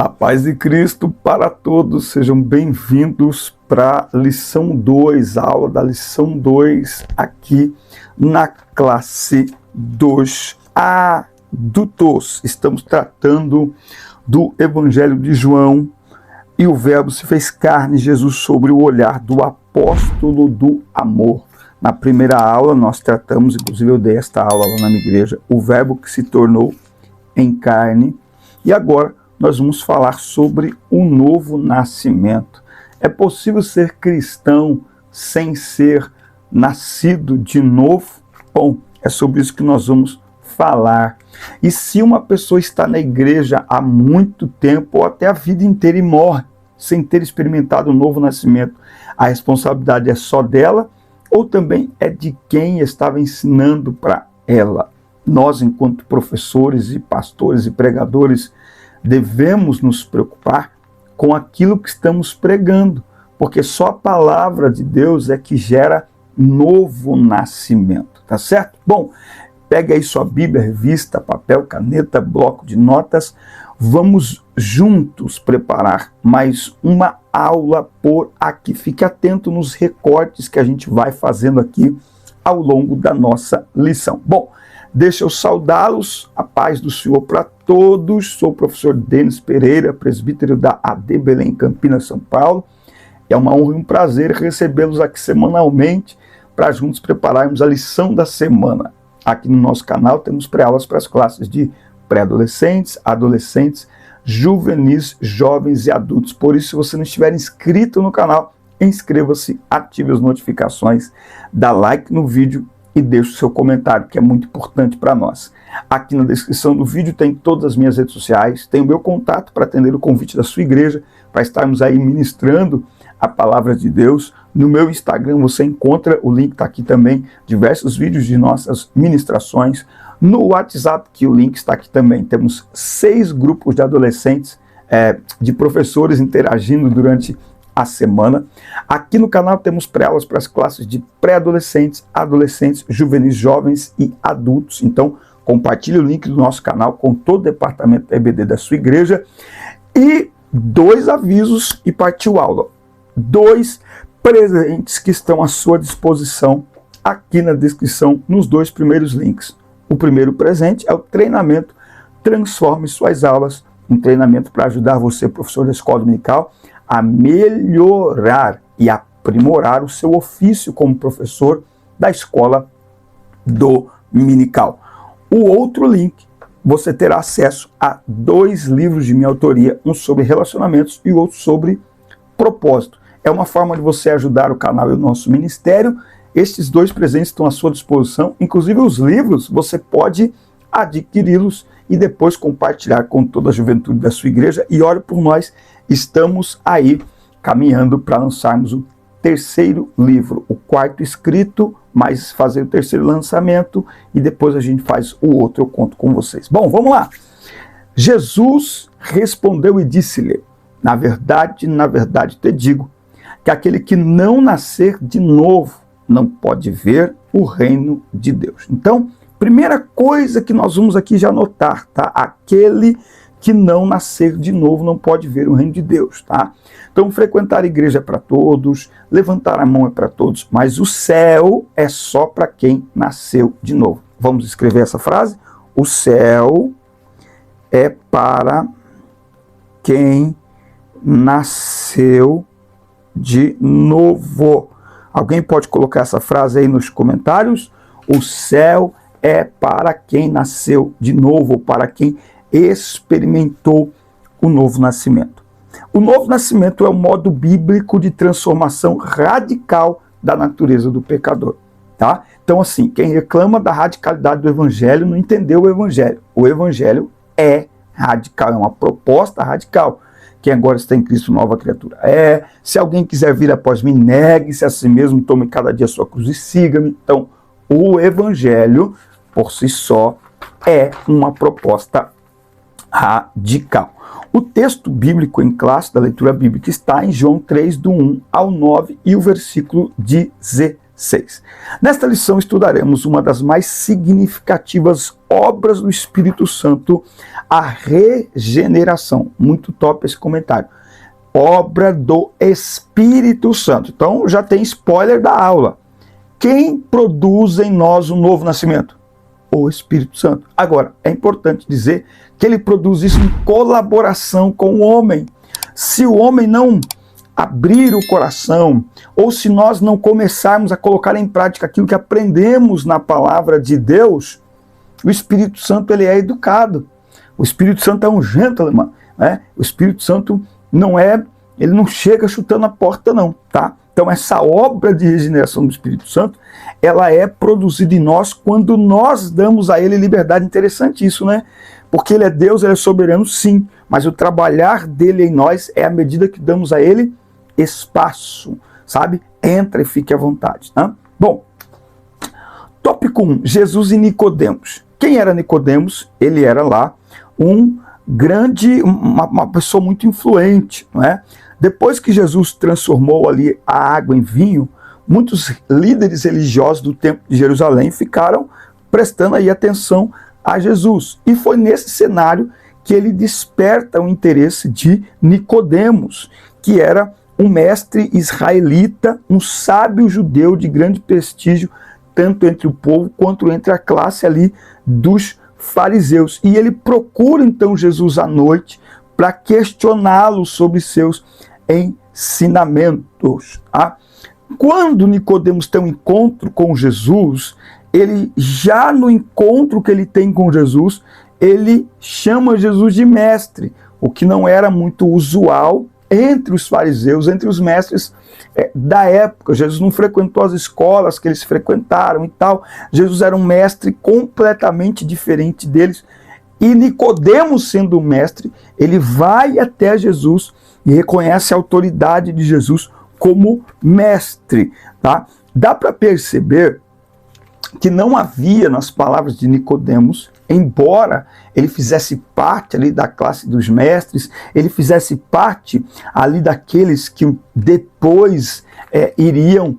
A paz de Cristo para todos, sejam bem-vindos para a lição 2, a aula da lição 2 aqui na classe dos adultos. Estamos tratando do Evangelho de João e o Verbo se fez carne, Jesus, sobre o olhar do apóstolo do amor. Na primeira aula nós tratamos, inclusive eu dei esta aula lá na minha igreja, o Verbo que se tornou em carne, e agora nós vamos falar sobre o novo nascimento. É possível ser cristão sem ser nascido de novo? Bom, é sobre isso que nós vamos falar. E se uma pessoa está na igreja há muito tempo ou até a vida inteira e morre sem ter experimentado o novo nascimento, a responsabilidade é só dela ou também é de quem estava ensinando para ela? Nós, enquanto professores e pastores e pregadores, devemos nos preocupar com aquilo que estamos pregando, porque só a palavra de Deus é que gera novo nascimento, tá certo? Bom, pega aí sua Bíblia, revista, papel, caneta, bloco de notas, vamos juntos preparar mais uma aula por aqui. Fique atento nos recortes que a gente vai fazendo aqui ao longo da nossa lição. Bom, deixa eu saudá-los, a paz do Senhor para todos. Sou o professor Denis Pereira, presbítero da AD Belém, Campinas, São Paulo. É uma honra e um prazer recebê-los aqui semanalmente para juntos prepararmos a lição da semana. Aqui no nosso canal temos pré-aulas para as classes de pré-adolescentes, adolescentes, juvenis, jovens e adultos. Por isso, se você não estiver inscrito no canal, inscreva-se, ative as notificações, dá like no vídeo e deixe o seu comentário, que é muito importante para nós. Aqui na descrição do vídeo tem todas as minhas redes sociais, tem o meu contato para atender o convite da sua igreja, para estarmos aí ministrando a palavra de Deus. No meu Instagram você encontra, o link está aqui também, diversos vídeos de nossas ministrações. No WhatsApp, que o link está aqui também, temos 6 grupos de adolescentes, de professores interagindo durante a semana. Aqui no canal temos pré-aulas para as classes de pré-adolescentes, adolescentes, juvenis, jovens e adultos. Então, compartilhe o link do nosso canal com todo o departamento da EBD da sua igreja. E 2 avisos e partiu aula. 2 presentes que estão à sua disposição aqui na descrição, nos 2 primeiros links. O primeiro presente é o treinamento Transforme Suas Aulas, um treinamento para ajudar você, professor da escola dominical, a melhorar e aprimorar o seu ofício como professor da escola dominical. O outro link, você terá acesso a 2 livros de minha autoria, um sobre relacionamentos e outro sobre propósito. É uma forma de você ajudar o canal e o nosso ministério. Estes 2 presentes estão à sua disposição, inclusive os livros, você pode adquiri-los e depois compartilhar com toda a juventude da sua igreja. E ore por nós, estamos aí caminhando para lançarmos o 3º livro, o 4º escrito, mas fazer o 3º lançamento e depois a gente faz o outro, eu conto com vocês. Bom, vamos lá. Jesus respondeu e disse-lhe: na verdade te digo, que aquele que não nascer de novo não pode ver o reino de Deus. Então, primeira coisa que nós vamos aqui já notar, tá? Aquele que não nascer de novo não pode ver o reino de Deus, tá? Então, frequentar a igreja é para todos, levantar a mão é para todos, mas o céu é só para quem nasceu de novo. Vamos escrever essa frase? O céu é para quem nasceu de novo. Alguém pode colocar essa frase aí nos comentários? O céu é para quem nasceu de novo, para quem experimentou o novo nascimento. O novo nascimento é o modo bíblico de transformação radical da natureza do pecador, tá? Então, assim, quem reclama da radicalidade do evangelho não entendeu o evangelho. O evangelho é radical, é uma proposta radical. Quem agora está em Cristo, nova criatura é. Se alguém quiser vir após mim, negue-se a si mesmo, tome cada dia a sua cruz e siga-me. Então, o evangelho, por si só, é uma proposta radical. O texto bíblico em classe da leitura bíblica está em João 3, do 1 ao 9 e o versículo 17. 6. Nesta lição estudaremos uma das mais significativas obras do Espírito Santo, a regeneração. Muito top esse comentário. Obra do Espírito Santo. Então já tem spoiler da aula. Quem produz em nós o novo nascimento? O Espírito Santo. Agora, é importante dizer que ele produz isso em colaboração com o homem. Se o homem não abrir o coração, ou se nós não começarmos a colocar em prática aquilo que aprendemos na palavra de Deus, o Espírito Santo ele é educado. O Espírito Santo é um gentleman, né? O Espírito Santo ele não chega chutando a porta não, tá? Então essa obra de regeneração do Espírito Santo, ela é produzida em nós quando nós damos a ele liberdade. Interessante isso, né? Porque ele é Deus, ele é soberano, sim, mas o trabalhar dele em nós é à medida que damos a ele espaço, sabe? Entra e fique à vontade, tá? Bom, tópico 1, Jesus e Nicodemos. Quem era Nicodemos? Ele era lá uma pessoa muito influente, não é? Depois que Jesus transformou ali a água em vinho, muitos líderes religiosos do Templo de Jerusalém ficaram prestando aí atenção a Jesus. E foi nesse cenário que ele desperta o interesse de Nicodemos, que era um mestre israelita, um sábio judeu de grande prestígio, tanto entre o povo quanto entre a classe ali dos fariseus. E ele procura então Jesus à noite para questioná-lo sobre seus ensinamentos. Tá? Quando Nicodemos tem um encontro com Jesus, ele já no encontro que ele tem com Jesus, ele chama Jesus de mestre, o que não era muito usual entre os fariseus, entre os mestres da época. Jesus não frequentou as escolas que eles frequentaram e tal. Jesus era um mestre completamente diferente deles. E Nicodemos, sendo um mestre, ele vai até Jesus e reconhece a autoridade de Jesus como mestre. Tá? Dá para perceber que não havia nas palavras de Nicodemos, embora ele fizesse parte ali da classe dos mestres, ele fizesse parte ali daqueles que depois iriam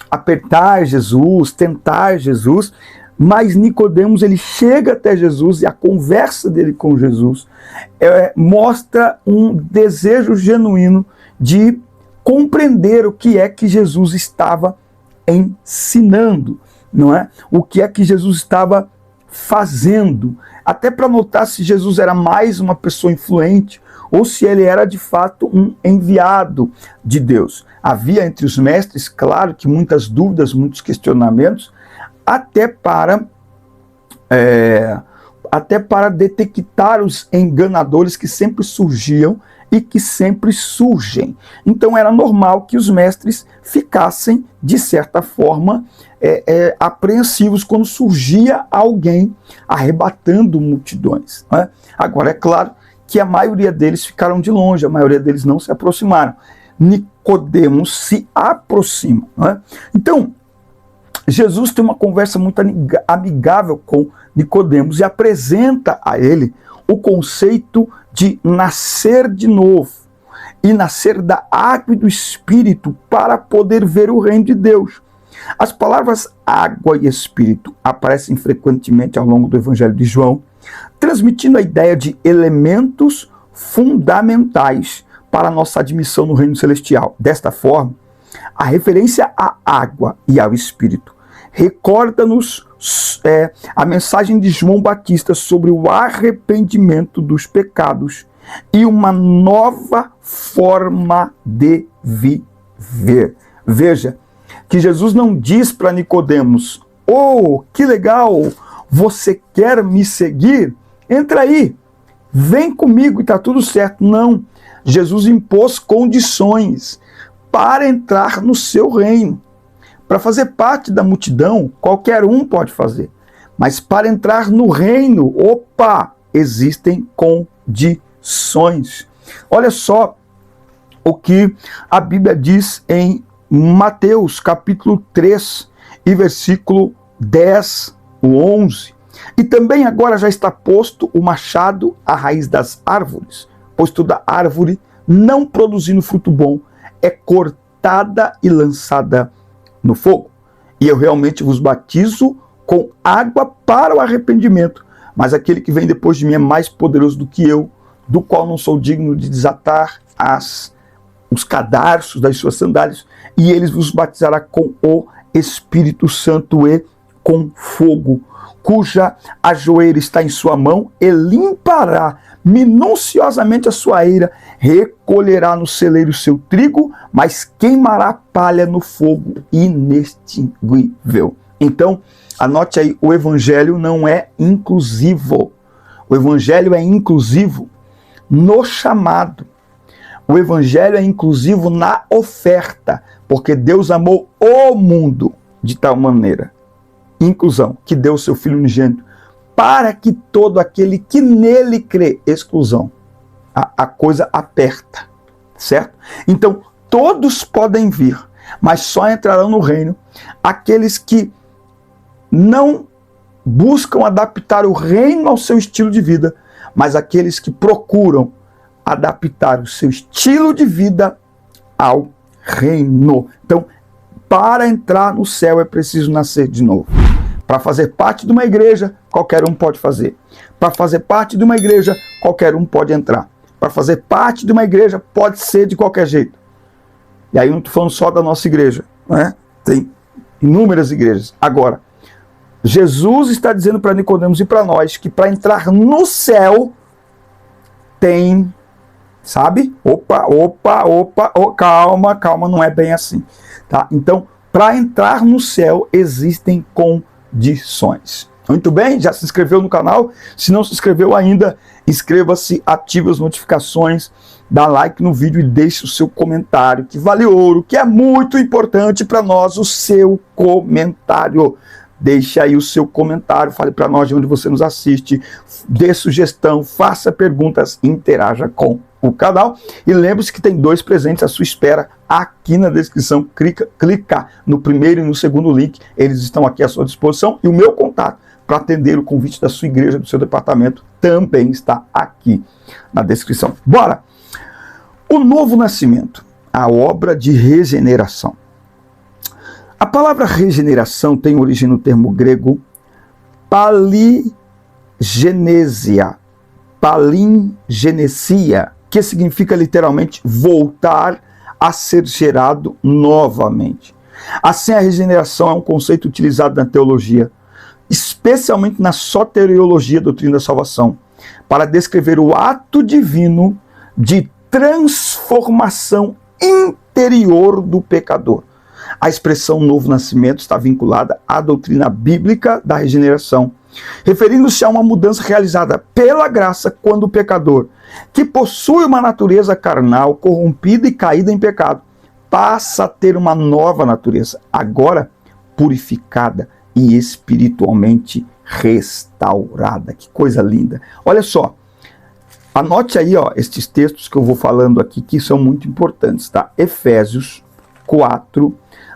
apertar Jesus, tentar Jesus, mas Nicodemos ele chega até Jesus e a conversa dele com Jesus mostra um desejo genuíno de compreender o que é que Jesus estava ensinando, não é? O que é que Jesus estava fazendo, até para notar se Jesus era mais uma pessoa influente ou se ele era de fato um enviado de Deus. Havia entre os mestres, claro que muitas dúvidas, muitos questionamentos, até para detectar os enganadores que sempre surgiam e que sempre surgem. Então era normal que os mestres ficassem, de certa forma, apreensivos quando surgia alguém arrebatando multidões. Né? Agora, é claro que a maioria deles ficaram de longe, a maioria deles não se aproximaram. Nicodemos se aproxima. Né? Então, Jesus tem uma conversa muito amigável com Nicodemos e apresenta a ele o conceito de nascer de novo e nascer da água e do Espírito para poder ver o reino de Deus. As palavras água e Espírito aparecem frequentemente ao longo do Evangelho de João, transmitindo a ideia de elementos fundamentais para a nossa admissão no reino celestial. Desta forma, a referência à água e ao Espírito recorda-nos a mensagem de João Batista sobre o arrependimento dos pecados e uma nova forma de viver. Veja que Jesus não diz para Nicodemos: "Oh, que legal, você quer me seguir? Entra aí, vem comigo e está tudo certo." Não, Jesus impôs condições para entrar no seu reino. Para fazer parte da multidão, qualquer um pode fazer. Mas para entrar no reino, existem condições. Olha só o que a Bíblia diz em Mateus, capítulo 3, e versículo 10, o 11. "E também agora já está posto o machado à raiz das árvores, pois toda árvore não produzindo fruto bom é cortada e lançada no fogo. E eu realmente vos batizo com água para o arrependimento. Mas aquele que vem depois de mim é mais poderoso do que eu, do qual não sou digno de desatar os cadarços das suas sandálias. E ele vos batizará com o Espírito Santo e com fogo, cuja ajoelha está em sua mão, e limpará minuciosamente a sua eira, recolherá no celeiro o seu trigo, mas queimará a palha no fogo inextinguível. Então, anote aí, o evangelho não é inclusivo. O evangelho é inclusivo no chamado. O evangelho é inclusivo na oferta, porque Deus amou o mundo de tal maneira, inclusão, que deu o seu Filho unigênito, para que todo aquele que nele crê, exclusão, a coisa aperta, certo? Então, todos podem vir, mas só entrarão no reino aqueles que não buscam adaptar o reino ao seu estilo de vida, mas aqueles que procuram adaptar o seu estilo de vida ao reino. Então, para entrar no céu é preciso nascer de novo. Para fazer parte de uma igreja, qualquer um pode fazer. Para fazer parte de uma igreja, qualquer um pode entrar. Para fazer parte de uma igreja, pode ser de qualquer jeito. E aí eu não estou falando só da nossa igreja, né? Tem inúmeras igrejas. Agora, Jesus está dizendo para Nicodemos e para nós que para entrar no céu tem, sabe? Calma, não é bem assim. Tá? Então, para entrar no céu existem condições. Muito bem? Já se inscreveu no canal? Se não se inscreveu ainda, inscreva-se, ative as notificações, dá like no vídeo e deixe o seu comentário, que vale ouro, que é muito importante para nós o seu comentário. Deixe aí o seu comentário, fale para nós de onde você nos assiste, dê sugestão, faça perguntas, interaja com o canal. E lembre-se que tem 2 presentes à sua espera aqui na descrição. Clica no primeiro e no segundo link, eles estão aqui à sua disposição. E o meu contato para atender o convite da sua igreja, do seu departamento, também está aqui na descrição. Bora! O novo nascimento, a obra de regeneração. A palavra regeneração tem origem no termo grego paligenesia, que significa literalmente voltar a ser gerado novamente. Assim, a regeneração é um conceito utilizado na teologia, especialmente na soteriologia, doutrina da salvação, para descrever o ato divino de transformação interior do pecador. A expressão novo nascimento está vinculada à doutrina bíblica da regeneração, referindo-se a uma mudança realizada pela graça quando o pecador, que possui uma natureza carnal, corrompida e caída em pecado, passa a ter uma nova natureza, agora purificada e espiritualmente restaurada. Que coisa linda! Olha só, anote aí estes textos que eu vou falando aqui, que são muito importantes, tá? Efésios 4,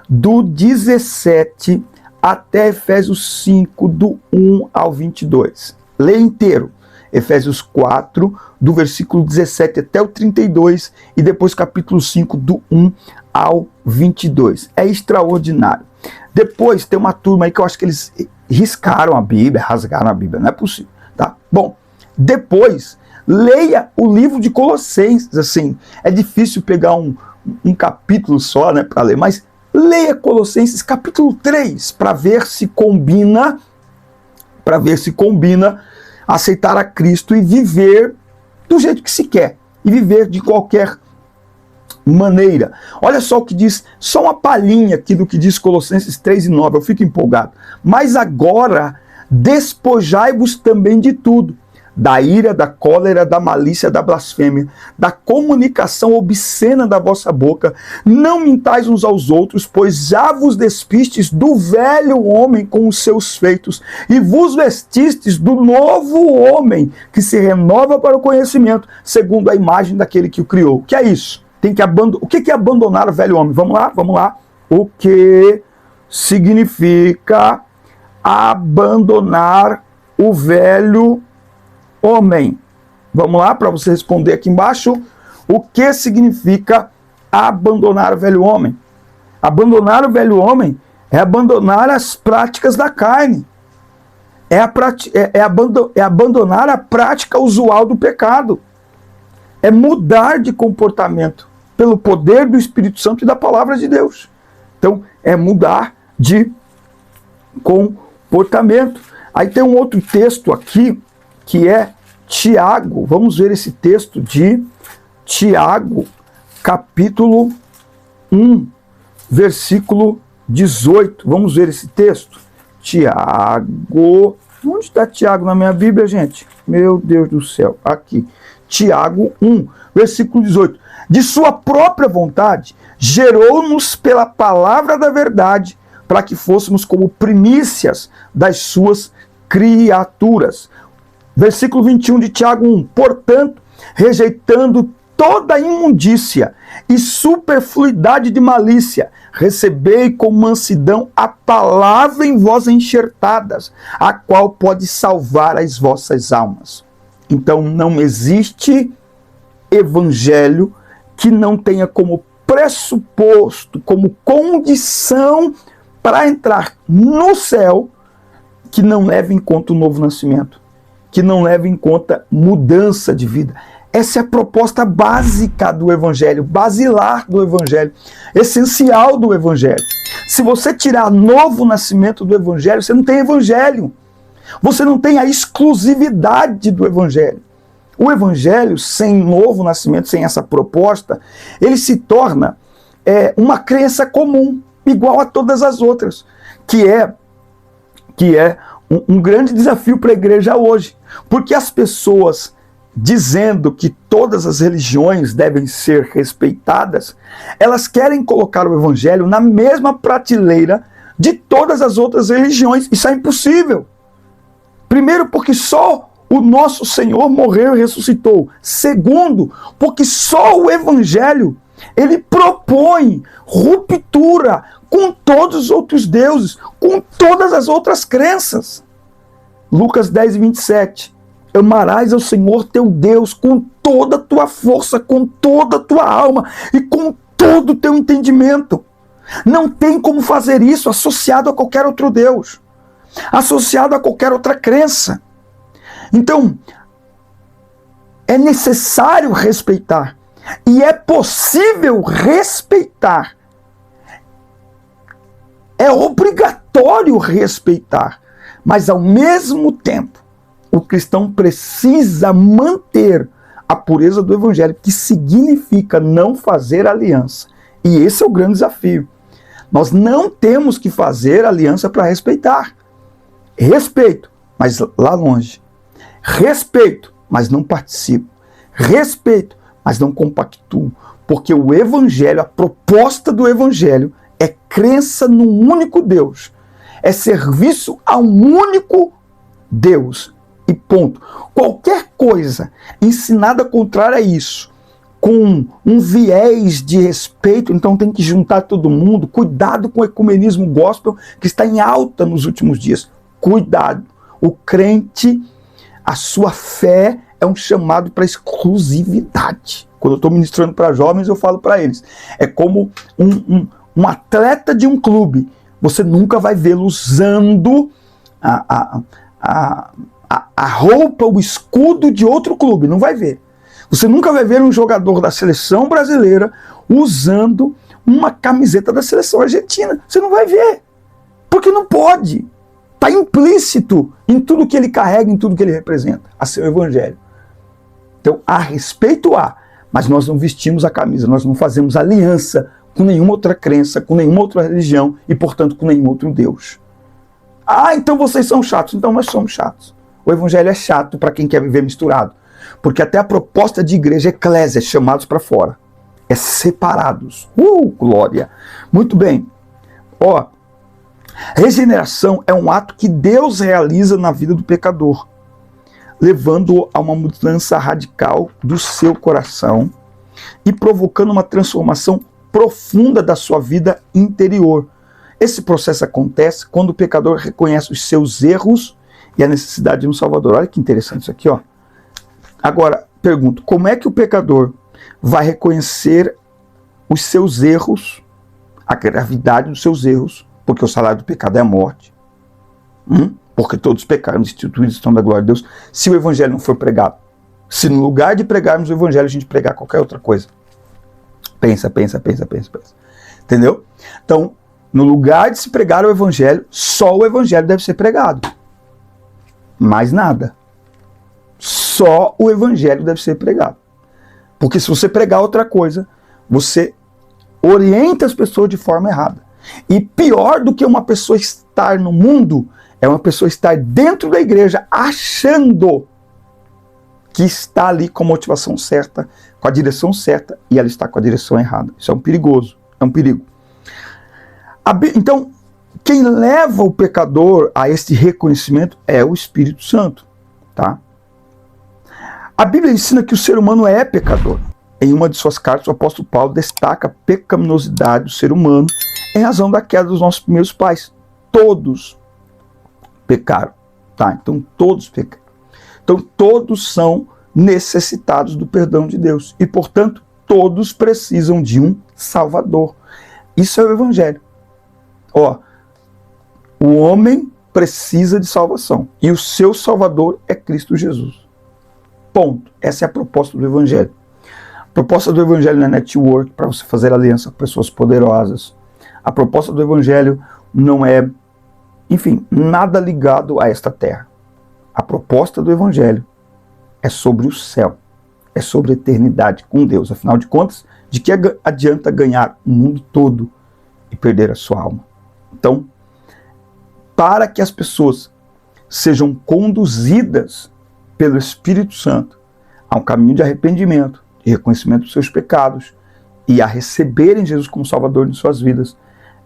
do 17 até Efésios 5, do 1 ao 22. Leia inteiro. Efésios 4, do versículo 17 até o 32, e depois capítulo 5, do 1 ao 22. É extraordinário. Depois tem uma turma aí que eu acho que eles riscaram a Bíblia, rasgaram a Bíblia, não é possível, tá? Bom, depois, leia o livro de Colossenses, assim, é difícil pegar um capítulo só, né, para ler, mas leia Colossenses capítulo 3, para ver se combina, aceitar a Cristo e viver do jeito que se quer, e viver de qualquer maneira. Olha só o que diz, só uma palhinha aqui do que diz Colossenses 3 e 9, eu fico empolgado. Mas agora, despojai-vos também de tudo, da ira, da cólera, da malícia, da blasfêmia, da comunicação obscena da vossa boca. Não mintais uns aos outros, pois já vos despistes do velho homem com os seus feitos, e vos vestistes do novo homem, que se renova para o conhecimento, segundo a imagem daquele que o criou. O que é isso? O que é abandonar o velho homem? Vamos lá. O que significa abandonar o velho homem? Vamos lá, para você responder aqui embaixo. O que significa abandonar o velho homem? Abandonar o velho homem é abandonar as práticas da carne. É abandonar a prática usual do pecado. É mudar de comportamento pelo poder do Espírito Santo e da palavra de Deus. Então, é mudar de comportamento. Aí tem um outro texto aqui, que é Tiago. Vamos ver esse texto de Tiago, capítulo 1, versículo 18. Vamos ver esse texto? Tiago. Onde está Tiago na minha Bíblia, gente? Meu Deus do céu. Aqui. Tiago 1, versículo 18. De sua própria vontade, gerou-nos pela palavra da verdade, para que fôssemos como primícias das suas criaturas. Versículo 21 de Tiago 1. Portanto, rejeitando toda imundícia e superfluidade de malícia, recebei com mansidão a palavra em vós enxertadas, a qual pode salvar as vossas almas. Então não existe evangelho que não tenha como pressuposto, como condição para entrar no céu, que não leve em conta o novo nascimento, que não leve em conta mudança de vida. Essa é a proposta básica do evangelho, basilar do evangelho, essencial do evangelho. Se você tirar novo nascimento do evangelho, você não tem evangelho. Você não tem a exclusividade do evangelho. O evangelho, sem novo nascimento, sem essa proposta, ele se torna uma crença comum, igual a todas as outras, que é um grande desafio para a igreja hoje. Porque as pessoas, dizendo que todas as religiões devem ser respeitadas, elas querem colocar o evangelho na mesma prateleira de todas as outras religiões. Isso é impossível. Primeiro, porque só o nosso Senhor morreu e ressuscitou. Segundo, porque só o evangelho, ele propõe ruptura com todos os outros deuses, com todas as outras crenças. Lucas 10, 27. Amarás ao Senhor teu Deus com toda a tua força, com toda a tua alma e com todo o teu entendimento. Não tem como fazer isso associado a qualquer outro Deus, associado a qualquer outra crença. Então, é necessário respeitar. E é possível respeitar. É obrigatório respeitar. Mas, ao mesmo tempo, o cristão precisa manter a pureza do evangelho, que significa não fazer aliança. E esse é o grande desafio. Nós não temos que fazer aliança para respeitar. Respeito, mas lá longe. Respeito, mas não participo. Respeito, mas não compactuo. Porque o evangelho, a proposta do evangelho, é crença num único Deus. É serviço a um único Deus. E ponto. Qualquer coisa ensinada contrária a isso, com um viés de respeito, então tem que juntar todo mundo. Cuidado com o ecumenismo gospel, que está em alta nos últimos dias. Cuidado. O crente, a sua fé é um chamado para exclusividade. Quando eu estou ministrando para jovens, eu falo para eles. É como um atleta de um clube. Você nunca vai vê-lo usando a roupa, o escudo de outro clube. Não vai ver. Você nunca vai ver um jogador da seleção brasileira usando uma camiseta da seleção argentina. Você não vai ver. Porque não pode. Está implícito em tudo que ele carrega, em tudo que ele representa, a seu evangelho. Então, há respeito, mas nós não vestimos a camisa, nós não fazemos aliança com nenhuma outra crença, com nenhuma outra religião e, portanto, com nenhum outro Deus. Então vocês são chatos. Então nós somos chatos. O evangelho é chato para quem quer viver misturado. Porque até a proposta de igreja é eclésia, chamados para fora. É separados. Glória! Muito bem. Regeneração é um ato que Deus realiza na vida do pecador, levando-o a uma mudança radical do seu coração e provocando uma transformação profunda da sua vida interior. Esse processo acontece quando o pecador reconhece os seus erros e a necessidade de um Salvador. Olha que interessante isso aqui, ó. Agora, pergunto, como é que o pecador vai reconhecer os seus erros, a gravidade dos seus erros, porque o salário do pecado é a morte, porque todos pecaram, destituídos estão da glória de Deus, se o evangelho não for pregado. Se no lugar de pregarmos o evangelho, a gente pregar qualquer outra coisa. Pensa. Entendeu? Então, no lugar de se pregar o evangelho, só o evangelho deve ser pregado. Mais nada. Só o evangelho deve ser pregado. Porque se você pregar outra coisa, você orienta as pessoas de forma errada. E pior do que uma pessoa estar no mundo, é uma pessoa estar dentro da igreja achando que está ali com a motivação certa, com a direção certa, e ela está com a direção errada. Isso é um perigoso, é um perigo. Então, quem leva o pecador a este reconhecimento é o Espírito Santo, tá? A Bíblia ensina que o ser humano é pecador. Em uma de suas cartas, o apóstolo Paulo destaca a pecaminosidade do ser humano em razão da queda dos nossos primeiros pais. Todos pecaram, tá? Então, todos pecaram. Então, todos são necessitados do perdão de Deus. E, portanto, todos precisam de um Salvador. Isso é o Evangelho. O homem precisa de salvação. E o seu Salvador é Cristo Jesus. Ponto. Essa é a proposta do Evangelho. A proposta do Evangelho não é network para você fazer aliança com pessoas poderosas. A proposta do Evangelho não é, enfim, nada ligado a esta terra. A proposta do Evangelho é sobre o céu, é sobre a eternidade com Deus. Afinal de contas, de que adianta ganhar o mundo todo e perder a sua alma? Então, para que as pessoas sejam conduzidas pelo Espírito Santo a um caminho de arrependimento, de reconhecimento dos seus pecados e a receberem Jesus como Salvador de suas vidas,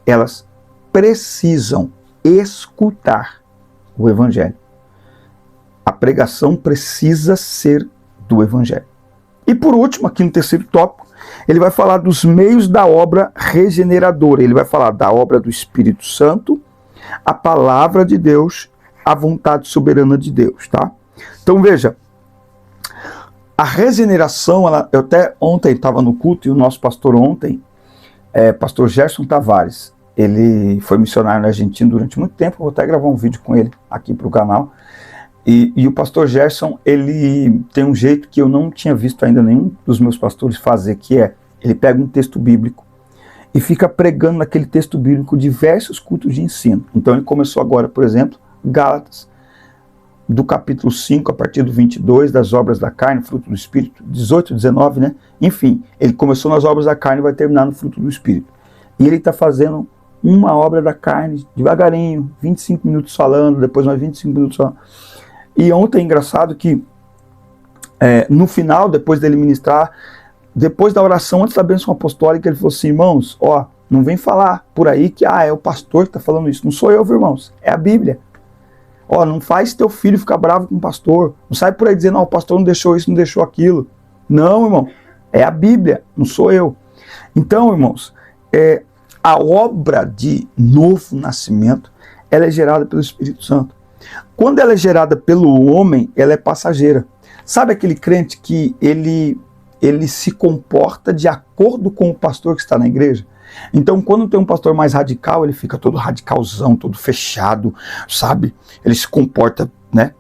elas precisam escutar o Evangelho. A pregação precisa ser do Evangelho. E por último, aqui no terceiro tópico, ele vai falar dos meios da obra regeneradora. Ele vai falar da obra do Espírito Santo, a palavra de Deus, a vontade soberana de Deus, tá? Então veja, a regeneração, eu até ontem estava no culto e o nosso pastor ontem, pastor Gerson Tavares, ele foi missionário na Argentina durante muito tempo, vou até gravar um vídeo com ele aqui para o canal. E o pastor Gerson, ele tem um jeito que eu não tinha visto ainda nenhum dos meus pastores fazer, que é, ele pega um texto bíblico e fica pregando naquele texto bíblico diversos cultos de ensino. Então ele começou agora, por exemplo, Gálatas, do capítulo 5, a partir do 22, das obras da carne, fruto do Espírito, 18, 19, né? Enfim, ele começou nas obras da carne e vai terminar no fruto do Espírito. E ele está fazendo uma obra da carne, devagarinho, 25 minutos falando, depois mais 25 minutos falando. E ontem é engraçado que no final, depois dele ministrar, depois da oração, antes da bênção apostólica, ele falou assim: irmãos, não vem falar por aí que é o pastor que está falando isso. Não sou eu, irmãos, é a Bíblia. Não faz teu filho ficar bravo com o pastor. Não sai por aí dizendo, o pastor não deixou isso, não deixou aquilo. Não, irmão, é a Bíblia, não sou eu. Então, irmãos, a obra de novo nascimento, ela é gerada pelo Espírito Santo. Quando ela é gerada pelo homem, ela é passageira. Sabe aquele crente que ele se comporta de acordo com o pastor que está na igreja? Então, quando tem um pastor mais radical, ele fica todo radicalzão, todo fechado, sabe? Ele se comporta, né?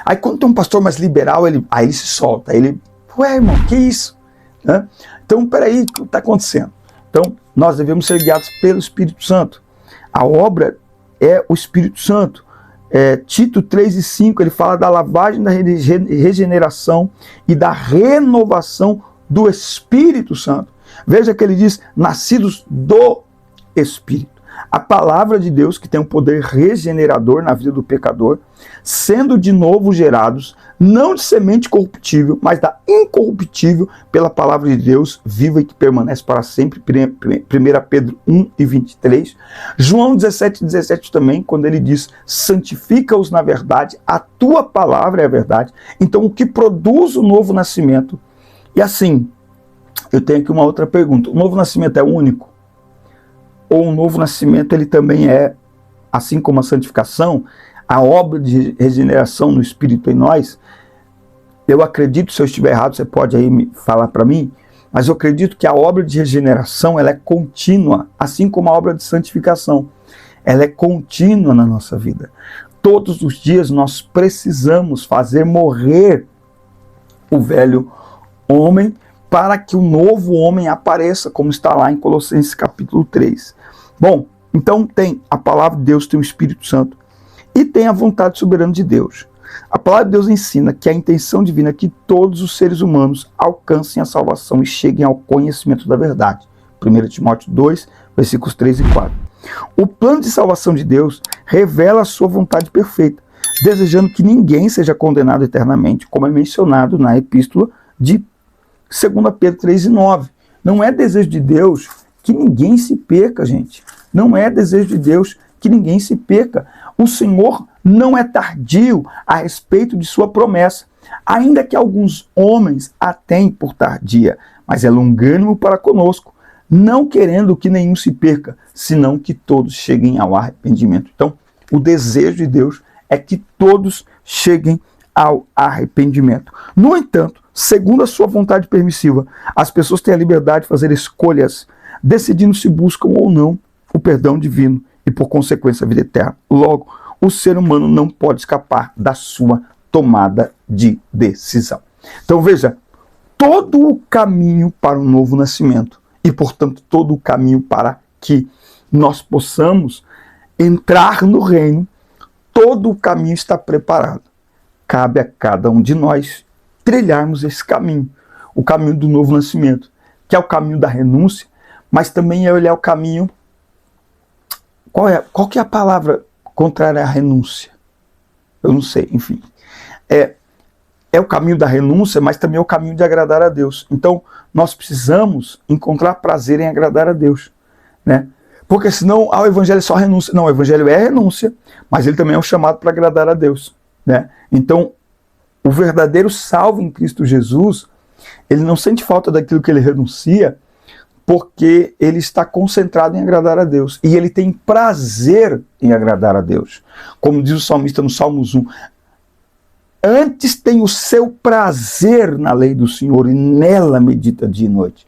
Aí quando tem um pastor mais liberal, aí ele se solta. Aí ele, irmão, que isso? Né? Então, peraí, o que está acontecendo? Então, nós devemos ser guiados pelo Espírito Santo. A obra é o Espírito Santo. Tito 3:5, ele fala da lavagem, da regeneração e da renovação do Espírito Santo. Veja que ele diz, nascidos do Espírito. A palavra de Deus, que tem um poder regenerador na vida do pecador, sendo de novo gerados, não de semente corruptível, mas da incorruptível, pela palavra de Deus, viva e que permanece para sempre. 1 Pedro 1:23. João 17:17 também, quando ele diz, santifica-os na verdade, a tua palavra é a verdade. Então, o que produz o novo nascimento? E assim, eu tenho aqui uma outra pergunta. O novo nascimento é único? Ou o novo nascimento, ele também é, assim como a santificação, a obra de regeneração no Espírito em nós? Eu acredito, se eu estiver errado, você pode aí me falar para mim, Mas eu acredito que a obra de regeneração, ela é contínua, assim como a obra de santificação. Ela é contínua na nossa vida. Todos os dias nós precisamos fazer morrer o velho homem para que o novo homem apareça, como está lá em Colossenses capítulo 3. Bom, então tem a palavra de Deus, tem o Espírito Santo e tem a vontade soberana de Deus. A palavra de Deus ensina que a intenção divina é que todos os seres humanos alcancem a salvação e cheguem ao conhecimento da verdade. 1 Timóteo 2, versículos 3 e 4. O plano de salvação de Deus revela a sua vontade perfeita, desejando que ninguém seja condenado eternamente, como é mencionado na epístola de 2 Pedro 3 e 9. Não é desejo de Deus que ninguém se perca, gente. Não é desejo de Deus que ninguém se perca. O Senhor não é tardio a respeito de sua promessa, ainda que alguns homens a tenham por tardia, mas é longânimo para conosco, não querendo que nenhum se perca, senão que todos cheguem ao arrependimento. Então, o desejo de Deus é que todos cheguem ao arrependimento. No entanto, segundo a sua vontade permissiva, as pessoas têm a liberdade de fazer escolhas, decidindo se buscam ou não o perdão divino e, por consequência, a vida eterna. Logo, o ser humano não pode escapar da sua tomada de decisão. Então veja, todo o caminho para um novo nascimento e, portanto, todo o caminho para que nós possamos entrar no reino, todo o caminho está preparado. Cabe a cada um de nós trilharmos esse caminho, o caminho do novo nascimento, que é o caminho da renúncia, mas também é olhar o caminho... Qual que é a palavra contrária à renúncia? Eu não sei, enfim. É o caminho da renúncia, mas também é o caminho de agradar a Deus. Então, nós precisamos encontrar prazer em agradar a Deus, né? Porque senão, o evangelho é só renúncia. Não, o evangelho é renúncia, mas ele também é um chamado para agradar a Deus, né? Então, o verdadeiro salvo em Cristo Jesus, ele não sente falta daquilo que ele renuncia, porque ele está concentrado em agradar a Deus. E ele tem prazer em agradar a Deus. Como diz o salmista no Salmos 1, antes tem o seu prazer na lei do Senhor e nela medita dia e noite.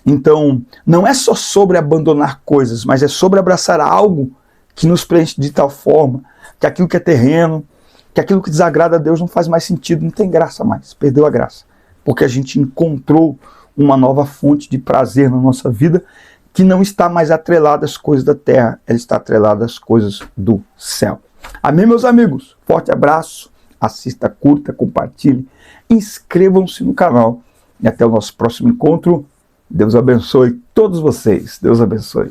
Então, não é só sobre abandonar coisas, mas é sobre abraçar algo que nos preenche de tal forma que aquilo que é terreno, que aquilo que desagrada a Deus não faz mais sentido, não tem graça mais, perdeu a graça. Porque a gente encontrou uma nova fonte de prazer na nossa vida que não está mais atrelada às coisas da terra, ela está atrelada às coisas do céu. Amém, meus amigos? Forte abraço, assista, curta, compartilhe, inscrevam-se no canal e até o nosso próximo encontro. Deus abençoe todos vocês. Deus abençoe.